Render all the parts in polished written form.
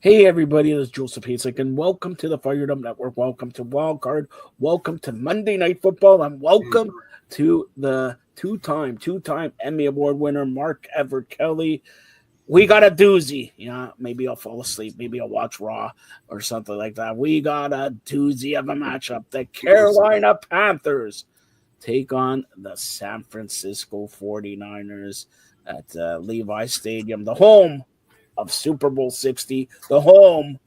Hey everybody, this is Joseph Hasek, and welcome to the Fired Up Network. Welcome to Wildcard. Welcome to Monday Night Football, and welcome to the two-time Emmy Award winner Mark Everett Kelly. We got a doozy. Yeah, maybe I'll fall asleep. Maybe I'll watch Raw or something like that. We got a doozy of a matchup. The Carolina Panthers take on the San Francisco 49ers at Levi Stadium, the home of Super Bowl 60, the home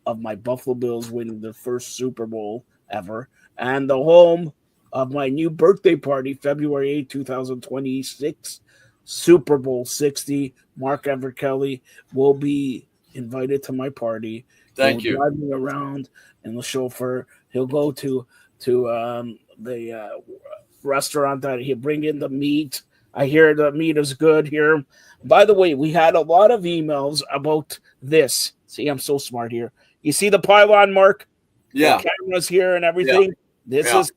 of my Buffalo Bills winning their first Super Bowl ever, and the home of my new birthday party, February 8, 2026, Super Bowl 60. Mark Everett Kelly will be invited to my party. Thank you. Drive me around in the chauffeur. He'll go to the restaurant that he'll bring in the meat. I hear the meat is good here. By the way, we had a lot of emails about this. See, I'm so smart here. You see the pylon, Mark? Yeah. The cameras here and everything. Yeah. This is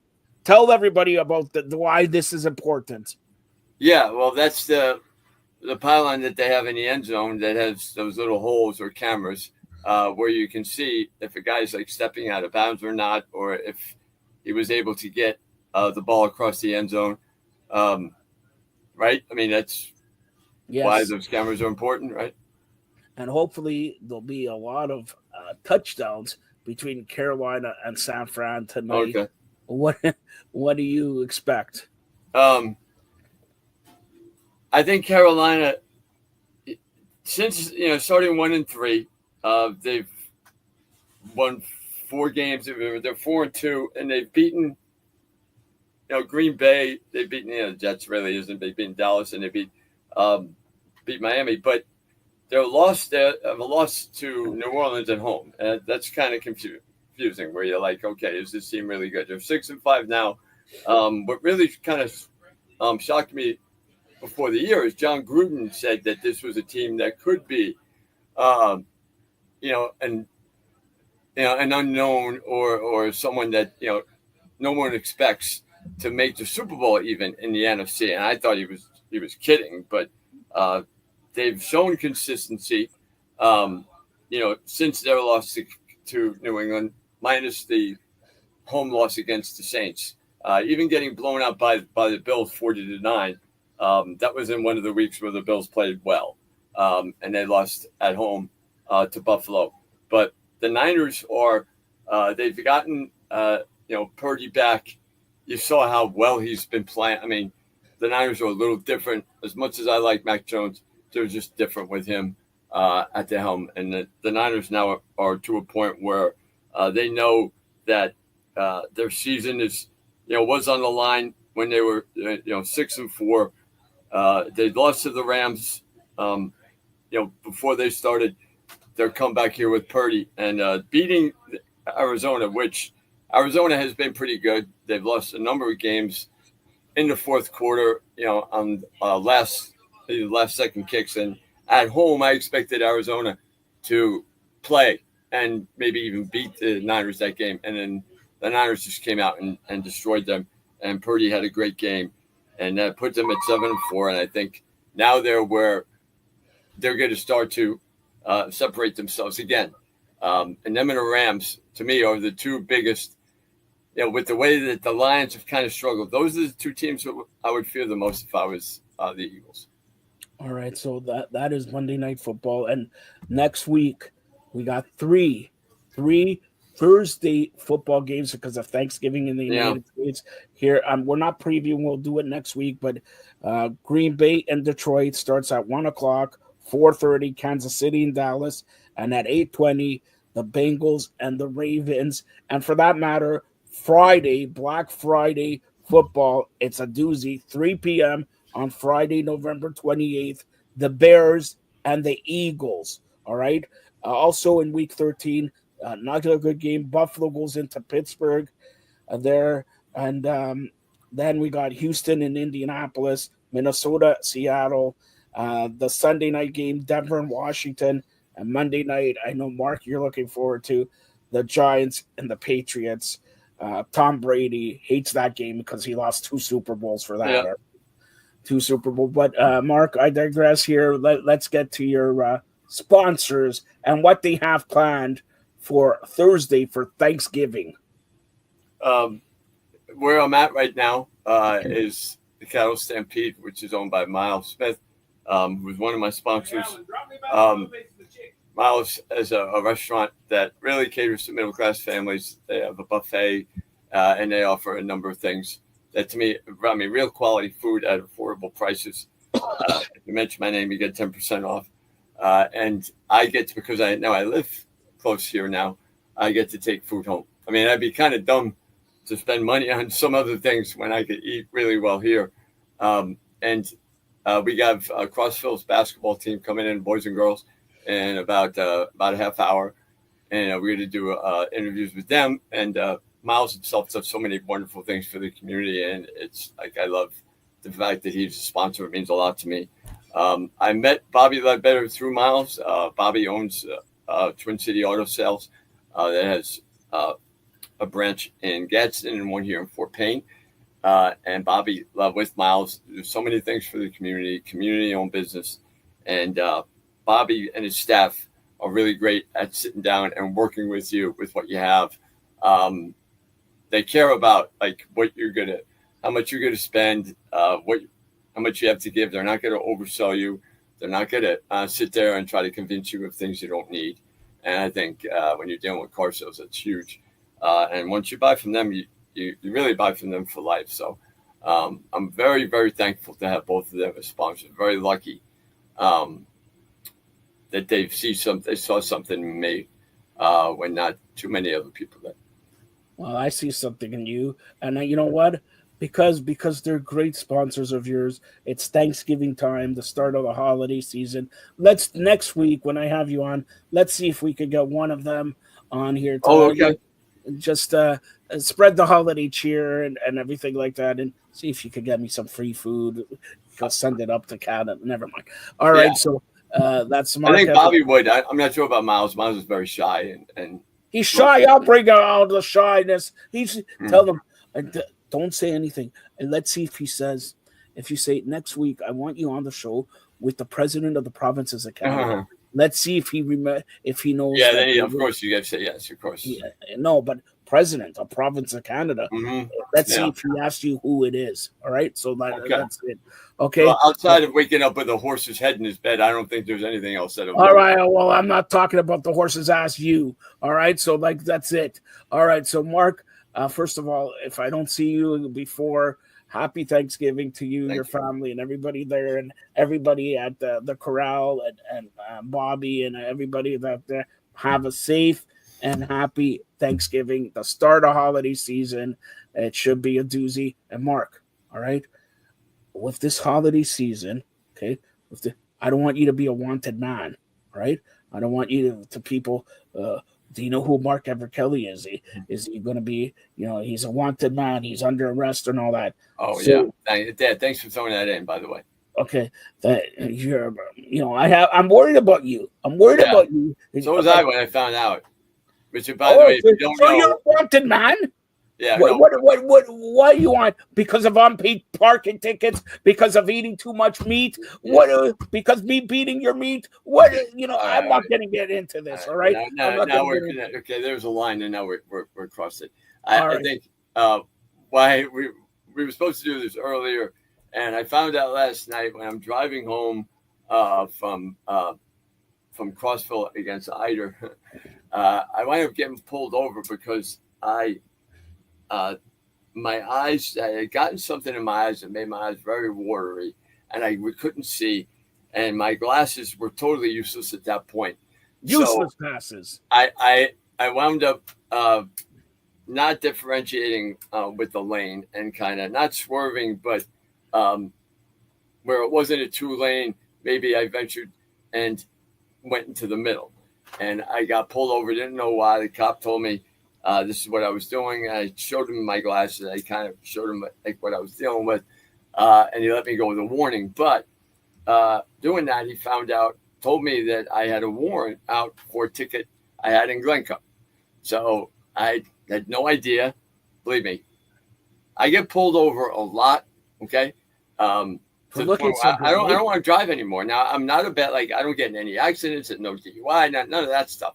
tell everybody about the why this is important. Yeah, well, that's the pylon that they have in the end zone that has those little holes or cameras where you can see if a guy's like stepping out of bounds or not, or if he was able to get the ball across the end zone. Right? I mean, that's why those cameras are important, right? And hopefully there'll be a lot of touchdowns between Carolina and San Fran tonight. Okay. What do you expect? I think Carolina, since starting 1-3, they've won 4 games. They're 4-2, and they've beaten Green Bay. They've beaten the Jets. Really isn't. They've beaten Dallas, and they beat Miami, but they're lost. They have a loss to New Orleans at home, and that's kind of confusing. Where you're like, okay, is this team really good? They're 6-5 now. What really kind of shocked me before the year is John Gruden said that this was a team that could be, an unknown or someone that no one expects to make the Super Bowl even in the NFC. And I thought he was kidding, but they've shown consistency, since their loss to New England, minus the home loss against the Saints, even getting blown out by the Bills 40-9. That was in one of the weeks where the Bills played well, and they lost at home to Buffalo. But the Niners they've gotten Purdy back. You saw how well he's been playing. I mean, the Niners are a little different. As much as I like Mac Jones, they're just different with him at the helm. And the Niners now are to a point where they know that their season was on the line when they were 6-4. They lost to the Rams, before they started their comeback here with Purdy and beating Arizona, which Arizona has been pretty good. They've lost a number of games in the fourth quarter, on last second kicks. And at home, I expected Arizona to play and maybe even beat the Niners that game. And then the Niners just came out and destroyed them. And Purdy had a great game. And that put them at 7-4. And I think now they're where they're going to start to separate themselves again. And them and the Rams, to me, are the two biggest. With the way that the Lions have kind of struggled, those are the two teams that I would fear the most if I was the Eagles. All right, so that is Monday Night Football, and next week we got three Thursday football games because of Thanksgiving in the United States. Here, we're not previewing; we'll do it next week. But Green Bay and Detroit starts at 1:00, 4:30, Kansas City and Dallas, and at 8:20, the Bengals and the Ravens, and for that matter, Friday, Black Friday football. It's a doozy, 3 p.m. on Friday, November 28th, the Bears and the Eagles. All right. Also in week 13, not a good game. Buffalo goes into Pittsburgh there. And then we got Houston and Indianapolis, Minnesota, Seattle. The Sunday night game, Denver and Washington. And Monday night, I know, Mark, you're looking forward to the Giants and the Patriots. Tom Brady hates that game because he lost 2 Super Bowls for that. Yeah. 2 Super Bowls. But, Mark, I digress here. Let's get to your sponsors and what they have planned for Thursday for Thanksgiving. Where I'm at right now is the Cattle Stampede, which is owned by Miles Smith, who's one of my sponsors. Miles is a restaurant that really caters to middle-class families. They have a buffet, and they offer a number of things that, to me, real quality food at affordable prices. If you mention my name, you get 10% off. And I get to, because I live close here now, I get to take food home. I mean, I'd be kind of dumb to spend money on some other things when I could eat really well here. And we have Crossville's basketball team coming in, boys and girls, in about a half hour. And we're going to do interviews with them. And Miles himself does so many wonderful things for the community. And it's like, I love the fact that he's a sponsor. It means a lot to me. I met Bobby Ledbetter through Miles. Bobby owns Twin City Auto Sales that has a branch in Gadsden and one here in Fort Payne. And Bobby, with Miles, there's so many things for the community-owned business. And Bobby and his staff are really great at sitting down and working with you with what you have. They care about like how much you're gonna spend, how much you have to give. They're not going to oversell you. They're not going to sit there and try to convince you of things you don't need. And I think when you're dealing with car sales, that's huge. And once you buy from them, you really buy from them for life. So I'm very, very thankful to have both of them as sponsors. Very lucky that they saw something in me when not too many other people did. Well, I see something in you, and you know what? Because they're great sponsors of yours. It's Thanksgiving time, the start of the holiday season. Let's next week when I have you on, let's see if we could get one of them on here. Okay. Just spread the holiday cheer and everything like that, and see if you could get me some free food. I'll send it up to Canada. Never mind. All right, so that's Mark. I think Bobby would. I'm not sure about Miles. Miles is very shy and he's shy. I'll bring out the shyness. Tell them. Don't say anything. And let's see if he says, if you say next week, I want you on the show with the president of the provinces of Canada. Uh-huh. Let's see if he knows. Yeah, then of course you got to say yes, of course. Yeah, no, but president of province of Canada. Mm-hmm. Let's see if he asks you who it is. All right, so that's it. Okay. Well, outside of waking up with a horse's head in his bed, I don't think there's anything else that. All right. Well, I'm not talking about the horse's ass. You. All right. So that's it. All right. So Mark. First of all, if I don't see you before, happy Thanksgiving to you, your family, and everybody there, and everybody at the corral, and Bobby, and everybody out there. Have a safe and happy Thanksgiving. The start of holiday season. It should be a doozy. And Mark, all right, with this holiday season, okay, I don't want you to be a wanted man, right? I don't want you to people. Do you know who Mark Everett Kelly is? Is he going to be, he's a wanted man. He's under arrest and all that. Oh, so, yeah. Dad, thanks for throwing that in, by the way. Okay. I'm worried about you. I'm worried about you. So was I when I found out. Which, by the way, if you don't know. You're a wanted man? Yeah. What do you want? Because of unpaid parking tickets? Because of eating too much meat? What? Because me beating your meat? What? I'm not going to get into this. All right. Now we're okay. There's a line, and now we're crossed it. I think why we were supposed to do this earlier, and I found out last night when I'm driving home from Crossville against Eider. I wound up getting pulled over because my eyes, I had gotten something in my eyes that made my eyes very watery, and we couldn't see, and my glasses were totally useless at that point. Useless glasses. I wound up not differentiating with the lane and kind of not swerving, but where it wasn't a 2-lane, maybe I ventured and went into the middle, and I got pulled over. Didn't know why. The cop told me this is what I was doing. I showed him my glasses. I kind of showed him like what I was dealing with, and he let me go with a warning. But doing that, he told me that I had a warrant out for a ticket I had in Glencoe. So I had no idea. Believe me, I get pulled over a lot. Okay. to the point where I don't want to drive anymore. Now, I'm not a bad, like, I don't get in any accidents and no DUI, none of that stuff.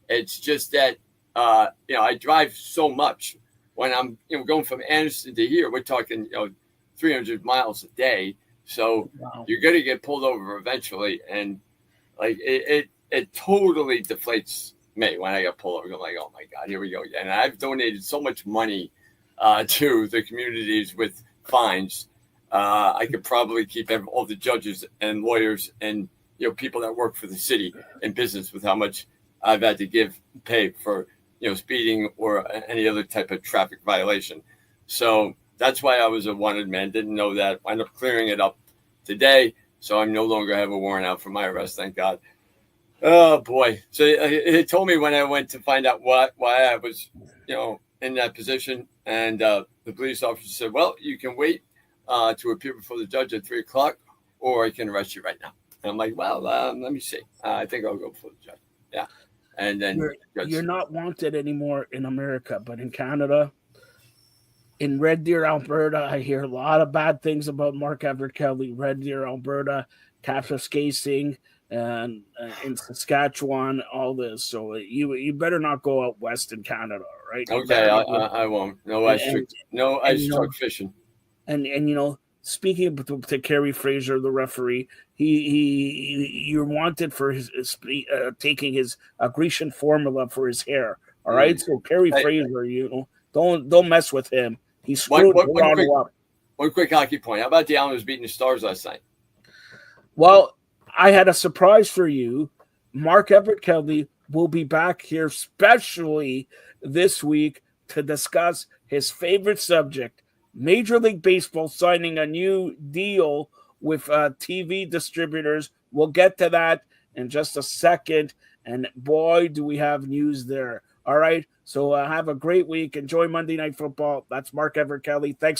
It's just that, I drive so much when I'm, going from Anderson to here. We're talking, 300 miles a day. So you're going to get pulled over eventually. And like, it totally deflates me when I get pulled over. I'm like, oh my God, here we go again. And I've donated so much money to the communities with fines. I could probably keep all the judges and lawyers and people that work for the city in business with how much I've had to pay for speeding or any other type of traffic violation. So that's why I was a wanted man. Didn't know that. I ended up clearing it up today, so I no longer have a warrant out for my arrest. Thank God. Oh boy! So it told me when I went to find out why I was in that position, and the police officer said, "Well, you can wait to appear before the judge at 3:00, or I can arrest you right now." And I'm like, "Well, let me see. I think I'll go before the judge." Yeah, and then you're not wanted anymore in America, but in Canada, in Red Deer, Alberta, I hear a lot of bad things about Mark Everett Kelly. Red Deer, Alberta, Kapuskasing, and in Saskatchewan, all this. So you better not go out west in Canada, right? Okay, I won't. No ice truck fishing. And speaking to Kerry Fraser, the referee, you're wanted for his taking his Grecian formula for his hair. All right, so Kerry Fraser, don't mess with him. He screwed Toronto up. One quick hockey point. How about the Islanders beating the Stars last night? Well, I had a surprise for you. Mark Everett Kelly will be back here, especially this week, to discuss his favorite subject, Major League Baseball signing a new deal with TV distributors. We'll get to that in just a second. And boy, do we have news there. All right. So have a great week. Enjoy Monday Night Football. That's Mark Everett Kelly. Thanks.